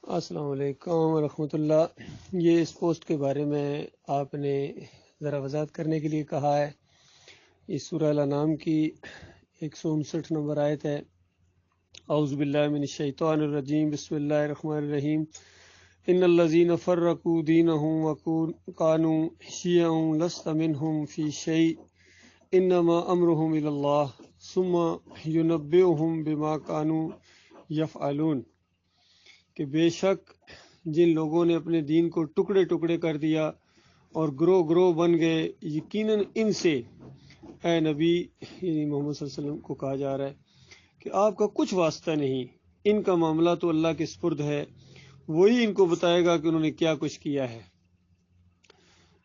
السلام علیکم ورحمۃ اللہ۔ یہ اس پوسٹ کے بارے میں آپ نے ذرا وضاحت کرنے کے لیے کہا ہے۔ اس سورہ الانعام کی 159 نمبر آیت ہے، اعوذ باللہ من الشیطان الرجیم، بسم اللہ الرحمن الرحیم، ان الذین فرقوا دینہم وکانوا شیعا لست منہم فی شیء انما امرہم الی اللہ ثم ینبئہم بما کانوا یفعلون، کہ بے شک جن لوگوں نے اپنے دین کو ٹکڑے ٹکڑے کر دیا اور گروہ گروہ بن گئے، یقیناً ان سے اے نبی یعنی محمد صلی اللہ علیہ وسلم کو کہا جا رہا ہے کہ آپ کا کچھ واسطہ نہیں، ان کا معاملہ تو اللہ کے سپرد ہے، وہی ان کو بتائے گا کہ انہوں نے کیا کچھ کیا ہے۔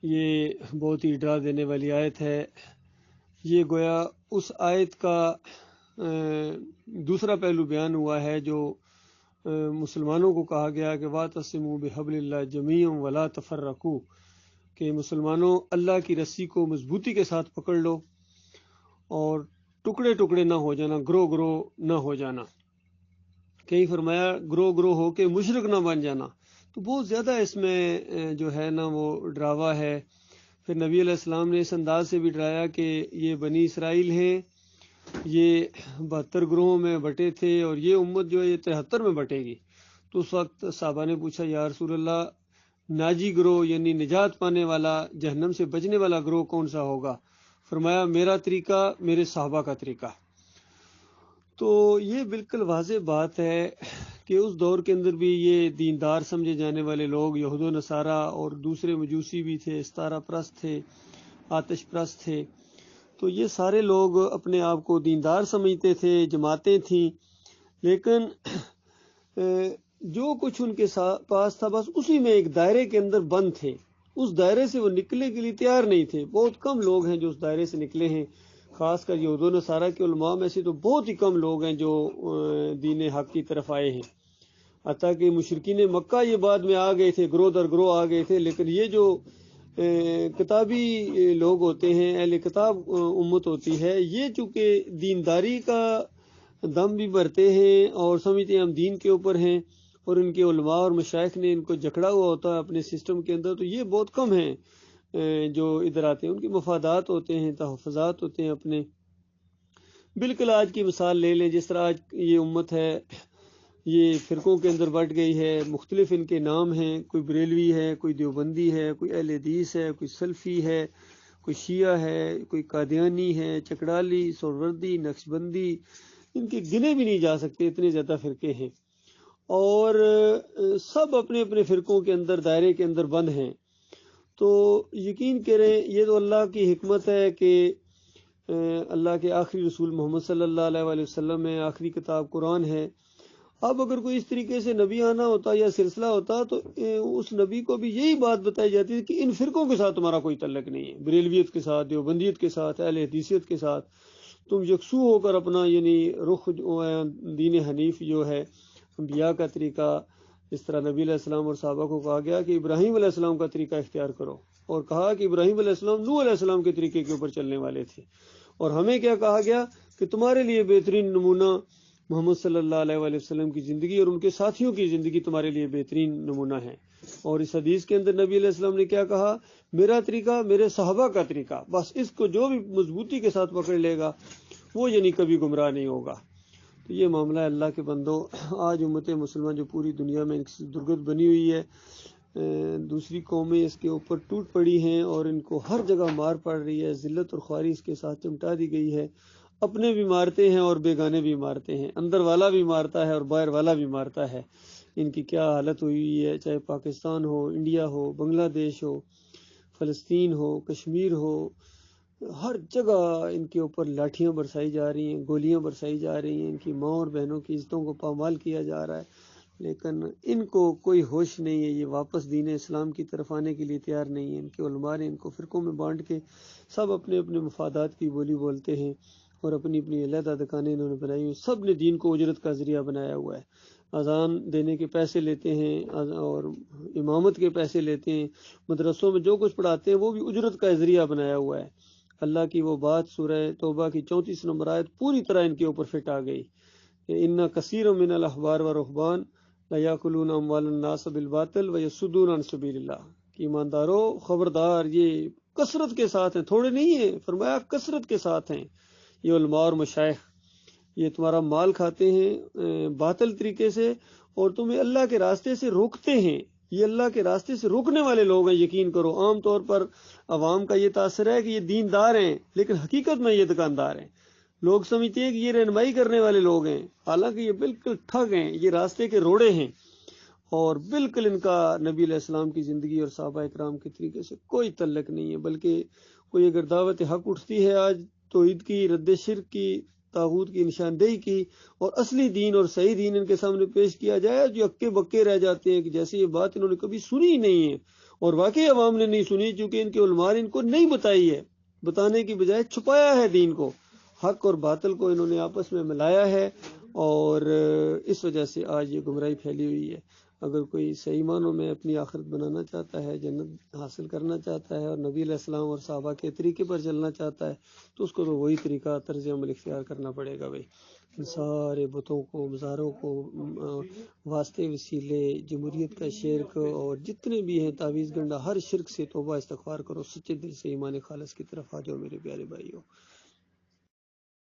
یہ بہت ہی ڈرا دینے والی آیت ہے۔ یہ گویا اس آیت کا دوسرا پہلو بیان ہوا ہے جو مسلمانوں کو کہا گیا کہ وَاعْتَصِمُوا بِحَبْلِ اللَّهِ جَمِيعًا وَلَا تَفَرَّقُوا، کہ مسلمانوں اللہ کی رسی کو مضبوطی کے ساتھ پکڑ لو اور ٹکڑے ٹکڑے نہ ہو جانا، گروہ گروہ نہ ہو جانا۔ کہیں فرمایا گروہ گروہ ہو کے مشرک نہ بن جانا، تو بہت زیادہ اس میں جو ہے نا وہ ڈراوا ہے۔ پھر نبی علیہ السلام نے اس انداز سے بھی ڈرایا کہ یہ بنی اسرائیل ہیں، یہ 72 گروہوں میں بٹے تھے اور یہ امت جو ہے یہ 73 میں بٹے گی۔ تو اس وقت صحابہ نے پوچھا یا رسول اللہ، ناجی گروہ یعنی نجات پانے والا، جہنم سے بچنے والا گروہ کون سا ہوگا؟ فرمایا میرا طریقہ، میرے صحابہ کا طریقہ۔ تو یہ بالکل واضح بات ہے کہ اس دور کے اندر بھی یہ دیندار سمجھے جانے والے لوگ یہود و نصارہ اور دوسرے مجوسی بھی تھے، ستارہ پرست تھے، آتش پرست تھے، تو یہ سارے لوگ اپنے آپ کو دیندار سمجھتے تھے، جماعتیں تھیں، لیکن جو کچھ ان کے پاس تھا بس اسی میں ایک دائرے کے اندر بند تھے، اس دائرے سے وہ نکلنے کے لیے تیار نہیں تھے۔ بہت کم لوگ ہیں جو اس دائرے سے نکلے ہیں، خاص کر یہود و نصارہ کے علماء میں سے تو بہت ہی کم لوگ ہیں جو دین حق کی طرف آئے ہیں۔ حتیٰ کہ مشرکین مکہ یہ بعد میں آ گئے تھے، گروہ در گروہ آ گئے تھے، لیکن یہ جو کتابی لوگ ہوتے ہیں، اہل کتاب امت ہوتی ہے، یہ چونکہ دینداری کا دم بھی بھرتے ہیں اور سمجھتے ہیں ہم دین کے اوپر ہیں، اور ان کے علماء اور مشائخ نے ان کو جکڑا ہوا ہوتا ہے اپنے سسٹم کے اندر، تو یہ بہت کم ہیں جو ادھر آتے ہیں۔ ان کے مفادات ہوتے ہیں، تحفظات ہوتے ہیں اپنے۔ بالکل آج کی مثال لے لیں، جس طرح آج یہ امت ہے یہ فرقوں کے اندر بٹ گئی ہے، مختلف ان کے نام ہیں، کوئی بریلوی ہے، کوئی دیوبندی ہے، کوئی اہل حدیث ہے، کوئی سلفی ہے، کوئی شیعہ ہے، کوئی قادیانی ہے، چکڑالی، سہروردی، نقشبندی، ان کے گنے بھی نہیں جا سکتے، اتنے زیادہ فرقے ہیں، اور سب اپنے اپنے فرقوں کے اندر، دائرے کے اندر بند ہیں۔ تو یقین کریں یہ تو اللہ کی حکمت ہے کہ اللہ کے آخری رسول محمد صلی اللہ علیہ وآلہ وسلم ہے، آخری کتاب قرآن ہے۔ اب اگر کوئی اس طریقے سے نبی آنا ہوتا یا سلسلہ ہوتا تو اس نبی کو بھی یہی بات بتائی جاتی تھی کہ ان فرقوں کے ساتھ تمہارا کوئی تعلق نہیں ہے، بریلویت کے ساتھ، دیوبندیت کے ساتھ، اہل حدیثیت کے ساتھ، تم یکسو ہو کر اپنا یعنی رخ دین حنیف جو ہے انبیاء کا طریقہ، اس طرح نبی علیہ السلام اور صحابہ کو کہا گیا کہ ابراہیم علیہ السلام کا طریقہ اختیار کرو، اور کہا کہ ابراہیم علیہ السلام نوح علیہ السلام کے طریقے کے اوپر چلنے والے تھے، اور ہمیں کیا کہا گیا کہ تمہارے لیے بہترین نمونہ محمد صلی اللہ علیہ وآلہ وسلم کی زندگی اور ان کے ساتھیوں کی زندگی تمہارے لیے بہترین نمونہ ہے۔ اور اس حدیث کے اندر نبی علیہ السلام نے کیا کہا؟ میرا طریقہ، میرے صحابہ کا طریقہ، بس اس کو جو بھی مضبوطی کے ساتھ پکڑ لے گا وہ یعنی کبھی گمراہ نہیں ہوگا۔ تو یہ معاملہ ہے اللہ کے بندو۔ آج امت مسلمان جو پوری دنیا میں درگت بنی ہوئی ہے، دوسری قومیں اس کے اوپر ٹوٹ پڑی ہیں اور ان کو ہر جگہ مار پڑ رہی ہے، ذلت اور خواری اس کے ساتھ چمٹا دی گئی ہے، اپنے بھی مارتے ہیں اور بیگانے بھی مارتے ہیں، اندر والا بھی مارتا ہے اور باہر والا بھی مارتا ہے۔ ان کی کیا حالت ہوئی ہے، چاہے پاکستان ہو، انڈیا ہو، بنگلہ دیش ہو، فلسطین ہو، کشمیر ہو، ہر جگہ ان کے اوپر لاٹھیاں برسائی جا رہی ہیں، گولیاں برسائی جا رہی ہیں، ان کی ماں اور بہنوں کی عزتوں کو پامال کیا جا رہا ہے، لیکن ان کو کوئی ہوش نہیں ہے، یہ واپس دین اسلام کی طرف آنے کے لیے تیار نہیں ہے۔ ان کے علماء نے ان کو فرقوں میں بانٹ کے سب اپنے اپنے مفادات کی بولی بولتے ہیں اور اپنی اپنی علیحدہ دکانیں انہوں نے بنائی ہوئی، سب نے دین کو اجرت کا ذریعہ بنایا ہوا ہے۔ اذان دینے کے پیسے لیتے ہیں اور امامت کے پیسے لیتے ہیں، مدرسوں میں جو کچھ پڑھاتے ہیں وہ بھی اجرت کا ذریعہ بنایا ہوا ہے۔ اللہ کی وہ بات سورہ توبہ کی 34 نمبر آیت پوری طرح ان کے اوپر فٹ آ گئی کہ ان کثیر من الاحبار و رہبان لا یاکلون اموال الناس بالباطل ویصدون عن سبیل اللہ، کہ ایمانداروں خبردار یہ کثرت کے ساتھ ہیں، تھوڑے نہیں ہیں، فرمایا کثرت کے ساتھ ہیں یہ علماء اور مشائخ، یہ تمہارا مال کھاتے ہیں باطل طریقے سے اور تمہیں اللہ کے راستے سے روکتے ہیں، یہ اللہ کے راستے سے روکنے والے لوگ ہیں، یقین کرو۔ عام طور پر عوام کا یہ تاثر ہے کہ یہ دیندار ہیں، لیکن حقیقت میں یہ دکاندار ہیں۔ لوگ سمجھتے ہیں کہ یہ رہنمائی کرنے والے لوگ ہیں، حالانکہ یہ بالکل ٹھگ ہیں، یہ راستے کے روڑے ہیں، اور بالکل ان کا نبی علیہ السلام کی زندگی اور صحابہ اکرام کے طریقے سے کوئی تعلق نہیں ہے، بلکہ کوئی اگر دعوت حق اٹھتی ہے آج توحید کی، رد شرک کی، طاغوت کی نشاندہی کی، اور اصلی دین اور صحیح دین ان کے سامنے پیش کیا جائے، جو اکے بکے رہ جاتے ہیں کہ جیسے یہ بات انہوں نے کبھی سنی ہی نہیں ہے، اور واقعی عوام نے نہیں سنی، چونکہ ان کے علماء نے ان کو نہیں بتائی ہے، بتانے کی بجائے چھپایا ہے دین کو، حق اور باطل کو انہوں نے آپس میں ملایا ہے، اور اس وجہ سے آج یہ گمراہی پھیلی ہوئی ہے۔ اگر کوئی صحیح معنوں میں اپنی آخرت بنانا چاہتا ہے، جنت حاصل کرنا چاہتا ہے، اور نبی علیہ السلام اور صحابہ کے طریقے پر چلنا چاہتا ہے، تو اس کو تو وہی طریقہ طرز عمل اختیار کرنا پڑے گا۔ بھائی ان سارے بتوں کو، مزاروں کو، واسطے وسیلے، جمہوریت کا شرک، اور جتنے بھی ہیں تعویذ گنڈا، ہر شرک سے توبہ استغفار کرو، سچے دل سے ایمان خالص کی طرف آ جاؤ میرے پیارے بھائیوں۔